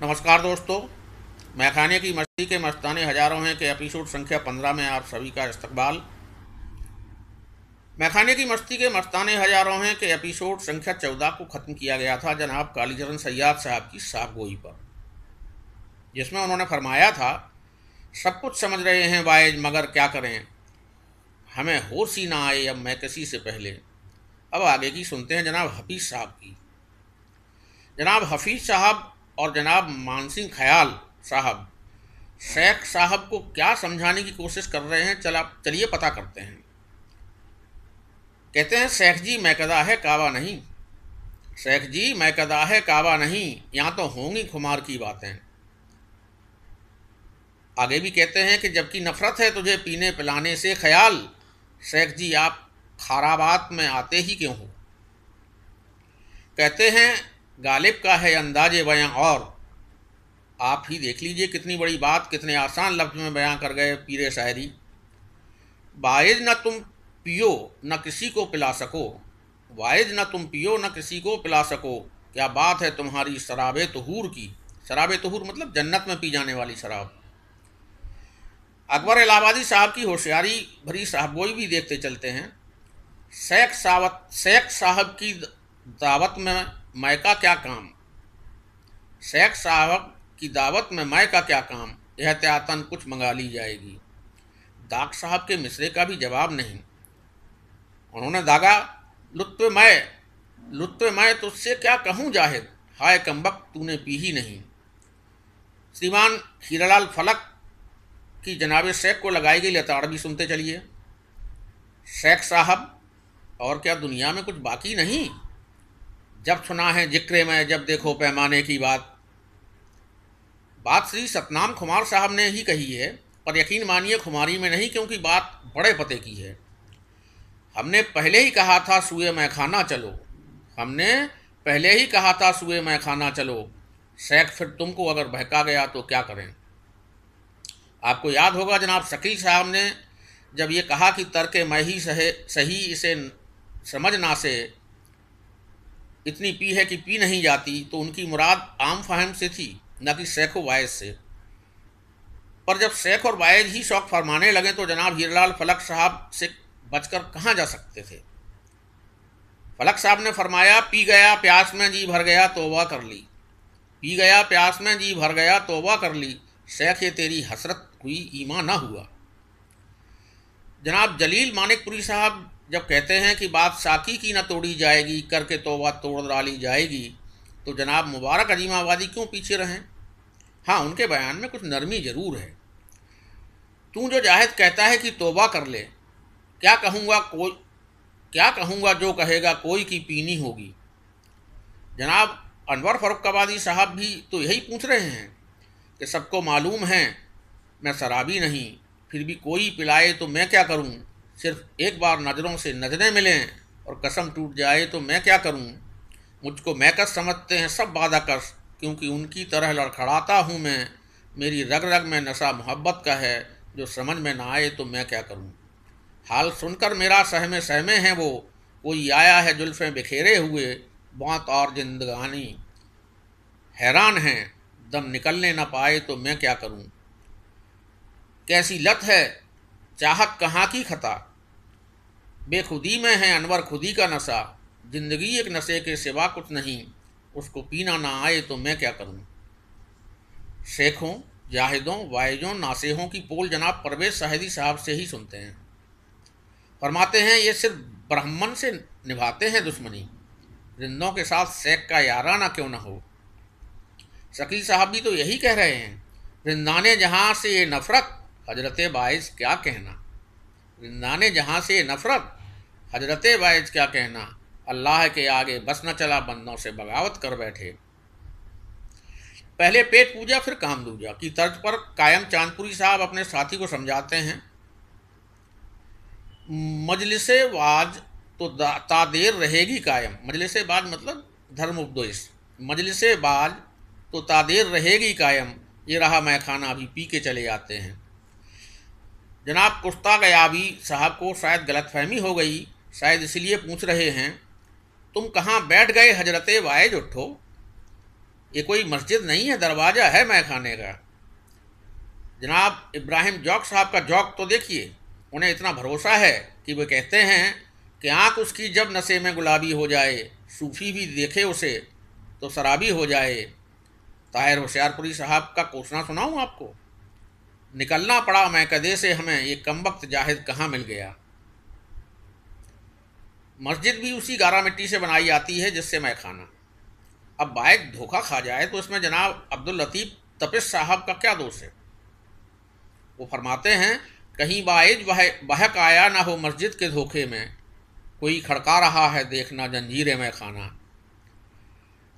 नमस्कार दोस्तों। मैखाने की मस्ती के मस्ताने हजारों हैं के एपिसोड संख्या 15 में आप सभी का इस्तकबाल। मैखाने की मस्ती के मस्ताने हजारों हैं के एपिसोड संख्या 14 को ख़त्म किया गया था जनाब कालीचरण सैयाद साहब की साफ गोई पर, जिसमें उन्होंने फरमाया था, सब कुछ समझ रहे हैं वाइज, मगर क्या करें, हमें होश ही ना आए अब मैं किसी से पहले। अब आगे की सुनते हैं जनाब हफीज़ साहब की। जनाब हफीज़ साहब और जनाब मानसिंह ख्याल साहब शेख साहब को क्या समझाने की कोशिश कर रहे हैं, चलिए पता करते हैं। कहते हैं, शेख जी मैं कदा है काबा नहीं, शेख जी मैं कदा है काबा नहीं, यहाँ तो होंगी खुमार की बातें। आगे भी कहते हैं कि जबकि नफरत है तुझे पीने पिलाने से ख्याल, शेख जी आप खराबात में आते ही क्यों हो। कहते हैं, गालिब का है अंदाजे बयां और आप ही देख लीजिए कितनी बड़ी बात कितने आसान लफ्ज़ में बयां कर गए पीरे शायरी। वाइज न तुम पियो न किसी को पिला सको, वाइज न तुम पियो न किसी को पिला सको, क्या बात है तुम्हारी शराबे तहूर की। शराबे तहूर मतलब जन्नत में पी जाने वाली शराब। अकबर इलाहाबादी साहब की होशियारी भरी साहबगोई भी देखते चलते हैं। शेख साहब की दावत में मैं का क्या काम, शेख साहब की दावत में मैं का क्या काम, एहतियातन कुछ मंगा ली जाएगी। दाग साहब के मिसरे का भी जवाब नहीं। उन्होंने दागा, लुत्फ़ मैं तुझसे क्या कहूँ जाहिद, हाय कमबख्त तूने पी ही नहीं। श्रीमान हीरालाल फलक की जनाब शेख को लगाई गई लताड़ भी सुनते चलिए। शेख साहब और क्या दुनिया में कुछ बाकी नहीं, जब सुना है जिक्र में जब देखो पैमाने की बात श्री सतनाम खुमार साहब ने ही कही है, पर यकीन मानिए खुमारी में नहीं, क्योंकि बात बड़े पते की है। हमने पहले ही कहा था सुए मैखाना चलो, हमने पहले ही कहा था सुए मैखाना चलो, शेख फिर तुमको अगर बहका गया तो क्या करें। आपको याद होगा जनाब शकील साहब ने जब ये कहा कि तर्क मैं ही सही इसे समझ ना से, इतनी पी है कि पी नहीं जाती, तो उनकी मुराद आम फहम से थी न कि शेख व वाइज से। पर जब शेख और वाइज ही शौक फरमाने लगे तो जनाब हीरालाल फलक साहब से बचकर कहाँ जा सकते थे। फलक साहब ने फरमाया, पी गया प्यास में जी भर गया तौबा कर ली, पी गया प्यास में जी भर गया तौबा कर ली, शेख ये तेरी हसरत हुई ईमान ना हुआ। जनाब जलील मानिकपुरी साहब जब कहते हैं कि बात साकी की न तोड़ी जाएगी, करके तौबा तोड़ डाली जाएगी, तो जनाब मुबारक अजीमाबादी क्यों पीछे रहें। हाँ, उनके बयान में कुछ नरमी ज़रूर है। तू जो जाहिद कहता है कि तौबा कर ले, क्या कहूँगा जो कहेगा कोई की पीनी होगी। जनाब अनवर फरुखाबादी साहब भी तो यही पूछ रहे हैं कि सबको मालूम है मैं शराबी नहीं, फिर भी कोई पिलाए तो मैं क्या करूं, सिर्फ एक बार नज़रों से नजरें मिलें और कसम टूट जाए तो मैं क्या करूं। मुझको मैकस समझते हैं सब वादाकश, क्योंकि उनकी तरह लड़खड़ाता हूं मैं, मेरी रग रग में नशा मोहब्बत का है, जो समझ में ना आए तो मैं क्या करूं। हाल सुनकर मेरा सहमे सहमे है वो, कोई आया है जुल्फ़ें बिखेरे हुए, मौत और जिंदगानी हैरान हैं, दम निकलने न पाए तो मैं क्या करूं। कैसी लत है चाहत कहाँ की खता, बेखुदी में है अनवर खुदी का नशा, जिंदगी एक नशे के सिवा कुछ नहीं, उसको पीना ना आए तो मैं क्या करूं। शेखों जाहिदों वाइजों नासेहों की पोल जनाब परवेज साहिदी साहब से ही सुनते हैं। फरमाते हैं, ये सिर्फ ब्राह्मण से निभाते हैं दुश्मनी, जिंदों के साथ शेख का याराना क्यों ना हो। शकील साहब भी तो यही कह रहे हैं, जिंदाने जहाँ से ये नफ़रत हजरत बाइज क्या कहना, जिंदाने जहाँ से ये नफ़रत हजरत बाइज क्या कहना, अल्लाह के आगे बस न चला बंदों से बगावत कर बैठे। पहले पेट पूजा फिर काम दूजा की तर्ज पर कायम चांदपुरी साहब अपने साथी को समझाते हैं, मजलिसे वाज तो तादेर रहेगी कायम, मजलिसे बाज मतलब धर्म उपदेश, मजलिसे बाज तो तादेर रहेगी कायम, ये रहा मैखाना अभी पी के चले आते हैं। जनाब कुश्ता गयाबी साहब को शायद गलतफहमी हो गई, शायद इसलिए पूछ रहे हैं, तुम कहाँ बैठ गए हजरत वाइज उठो। ये कोई मस्जिद नहीं है, दरवाज़ा है मैखाने का। जनाब इब्राहिम जौक साहब का जौक तो देखिए, उन्हें इतना भरोसा है कि वे कहते हैं कि आँख उसकी जब नशे में गुलाबी हो जाए, सूफी भी देखे उसे तो शराबी हो जाए। ताहिर होशियारपुरी साहब का कोसना सुनाऊँ आपको? निकलना पड़ा मैकदे से हमें, ये कमबख्त जाहिद कहाँ मिल गया। मस्जिद भी उसी गारा मिट्टी से बनाई जाती है जिससे मैखाना। अब बाइक धोखा खा जाए तो इसमें जनाब अब्दुल लतीफ़ तपिश साहब का क्या दोष है? वो फरमाते हैं, कहीं बाइज बहक आया ना हो मस्जिद के धोखे में, कोई खड़का रहा है देखना जंजीरें मैखाना।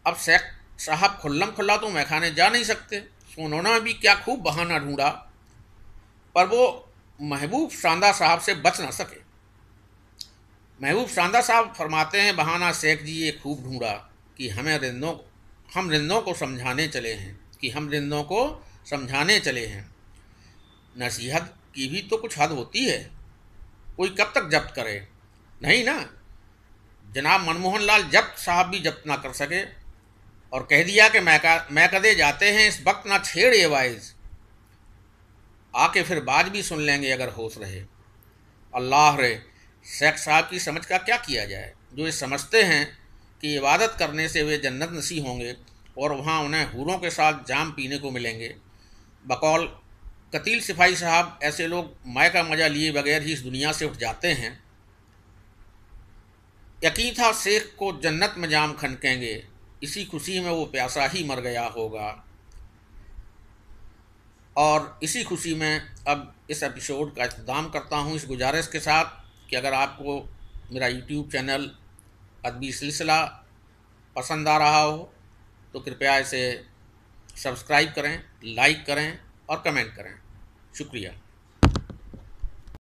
अब शेख साहब खुल्लम खुल्ला तो मैखाने जा नहीं सकते, तो उन्होंने भी क्या खूब बहाना ढूंढा, पर वो महबूब शांदा साहब से बच ना सके। महबूब शांदा साहब फरमाते हैं, बहाना शेख जी ये खूब ढूंढा कि हम रिंदों को समझाने चले हैं, नसीहत की भी तो कुछ हद होती है, कोई कब तक जब्त करे? नहीं ना। जनाब मनमोहन लाल जब्त साहब भी जब्त ना कर सके और कह दिया कि मैकदे जाते हैं इस वक्त ना छेड़ ये वाइज, आके फिर बात भी सुन लेंगे अगर होश रहे। अल्लाह रे, शेख साहब की समझ का क्या किया जाए, जो ये समझते हैं कि इबादत करने से वे जन्नत नसीब होंगे और वहाँ उन्हें हूरों के साथ जाम पीने को मिलेंगे। बकौल कतील सिपाही साहब, ऐसे लोग माय का मज़ा लिए बगैर ही इस दुनिया से उठ जाते हैं। यकीन था शेख को जन्नत में जाम खनकेंगे, इसी खुशी में वो प्यासा ही मर गया होगा। और इसी खुशी में अब इस एपिसोड का इख्तिताम करता हूँ इस गुजारिश के साथ कि अगर आपको मेरा यूट्यूब चैनल अदबी सिलसिला पसंद आ रहा हो तो कृपया इसे सब्सक्राइब करें, लाइक करें और कमेंट करें। शुक्रिया।